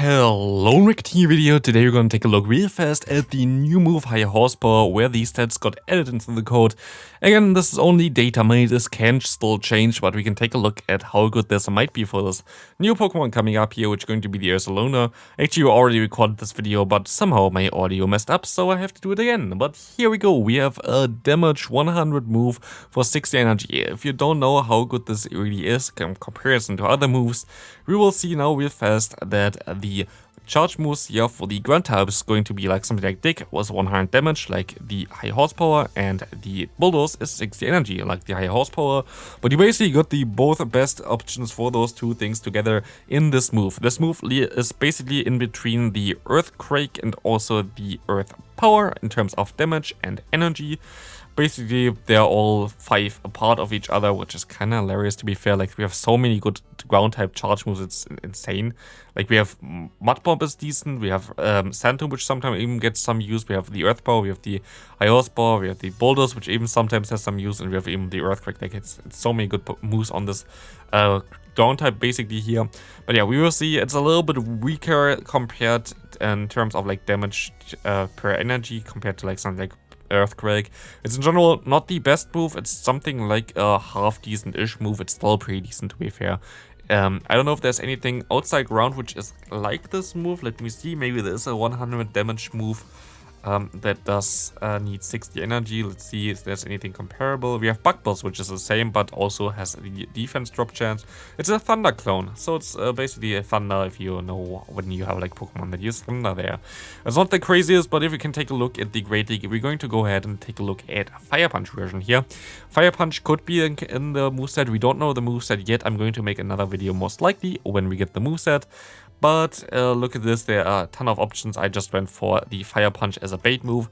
Hello, Rickety video. Today we're going to take a look real fast at the new move High Horsepower, where these stats got added into the code. Again, this is only data mined, this can still change, but we can take a look at how good this might be for this new Pokemon coming up here, which is going to be the Ursaluna. Actually, I already recorded this video, but somehow my audio messed up, so I have to do it again. But here we go, we have a damage 100 move for 60 energy. If you don't know how good this really is in comparison to other moves, we will see now real fast that the charge moves here for the ground type is going to be like something like Dig was 100 damage, like the High Horsepower, and the Bulldoze is 60 energy, like the High Horsepower. But you basically got the both best options for those two things together in this move. This move is basically in between the Earthquake and also the Earth Power in terms of damage and energy. Basically, they're all 5 a part of each other, which is kind of hilarious, to be fair. Like, we have so many good ground type charge moves, it's insane. Like, we have Mud Bomb is decent, we have Sand Tomb, which sometimes even gets some use, we have the Earth Power, we have the High Horsepower, we have the Bulldoze, which even sometimes has some use, and we have even the Earthquake. Like, it's so many good moves on this ground type basically here. But yeah, we will see it's a little bit weaker compared in terms of like damage per energy compared to like something like Earthquake. It's in general not the best move, it's something like a half decent-ish move, it's still pretty decent to be fair. I don't know if there's anything outside ground which is like this move. Let me see, maybe there's a 100 damage move that does need 60 energy. Let's see if there's anything comparable. We have Bug Buzz, which is the same but also has the defense drop chance. It's a Thunder clone, so it's basically a Thunder if you know when you have like Pokemon that use Thunder there. It's not the craziest, but if we can take a look at the Great League, we're going to go ahead and take a look at Fire Punch version here. Fire Punch could be in the moveset. We don't know the moveset yet. I'm going to make another video most likely when we get the moveset. But look at this, there are a ton of options. I just went for the Fire Punch as a bait move.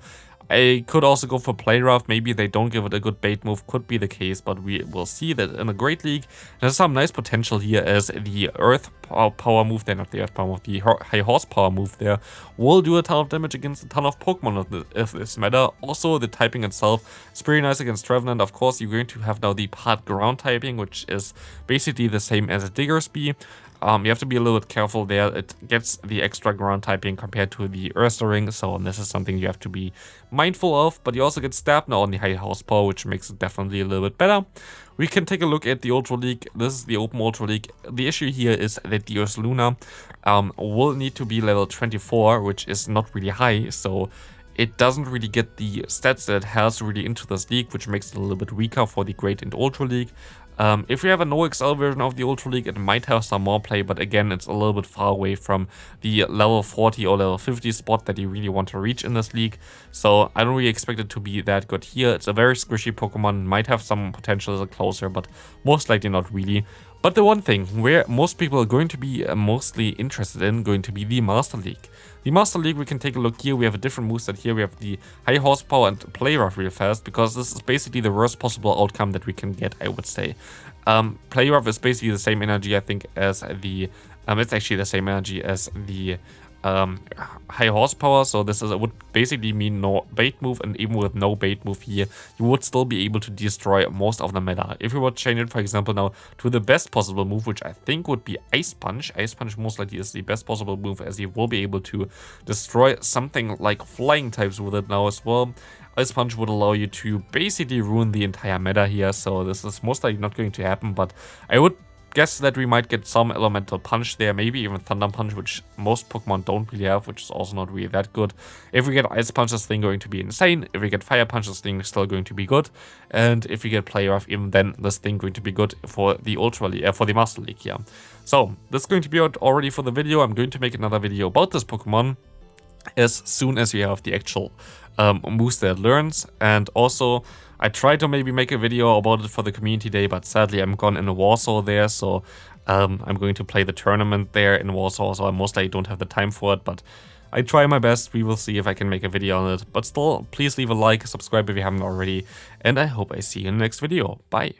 I could also go for Play Rough. Maybe they don't give it a good bait move, could be the case, but we will see that in the Great League. There's some nice potential here as the Earth Power move there, not the Earth Power move, the High Horsepower move there will do a ton of damage against a ton of Pokemon if this matter. Also, the typing itself is pretty nice against Trevenant. Of course, you're going to have now the part ground typing, which is basically the same as a Digger's Bee. You have to be a little bit careful there. It gets the extra ground typing compared to the Ursaring, so this is something you have to be mindful of. But you also get Stab now on the High Horsepower, which makes it definitely a little bit better. We can take a look at the Ultra League. This is the Open Ultra League. The issue here is that the Ursaluna will need to be level 24, which is not really high, so it doesn't really get the stats that it has really into this league, which makes it a little bit weaker for the Great and Ultra League. If we have a no XL version of the Ultra League, it might have some more play, but again, it's a little bit far away from the level 40 or level 50 spot that you really want to reach in this league. So I don't really expect it to be that good here. It's a very squishy Pokemon, might have some potential as a closer, but most likely not really. But the one thing where most people are going to be mostly interested in going to be the Master League. The Master League, we can take a look here. We have a different moveset here. We have the High Horsepower and Play Rough real fast, because this is basically the worst possible outcome that we can get, I would say. Play Rough is basically the same energy, I think, as the... it's actually the same energy as the High Horsepower, so this would basically mean no bait move, and even with no bait move here, you would still be able to destroy most of the meta. If we would change it, for example, now to the best possible move, which I think would be Ice Punch. Ice Punch most likely is the best possible move, as you will be able to destroy something like flying types with it now as well. Ice Punch would allow you to basically ruin the entire meta here, so this is most likely not going to happen, but I would guess that we might get some Elemental Punch there, maybe even Thunder Punch, which most Pokemon don't really have, which is also not really that good. If we get Ice Punch, this thing going to be insane. If we get Fire Punch, this thing is still going to be good. And if we get Play Rough, even then, this thing going to be good for the Ultra League, for the Master League here. So, this is going to be out already for the video. I'm going to make another video about this Pokemon as soon as we have the actual moves that it learns. And also, I tried to maybe make a video about it for the community day, but sadly I'm gone in Warsaw there, so I'm going to play the tournament there in Warsaw, so I most likely don't have the time for it, but I try my best. We will see if I can make a video on it. But still, please leave a like, subscribe if you haven't already, and I hope I see you in the next video. Bye!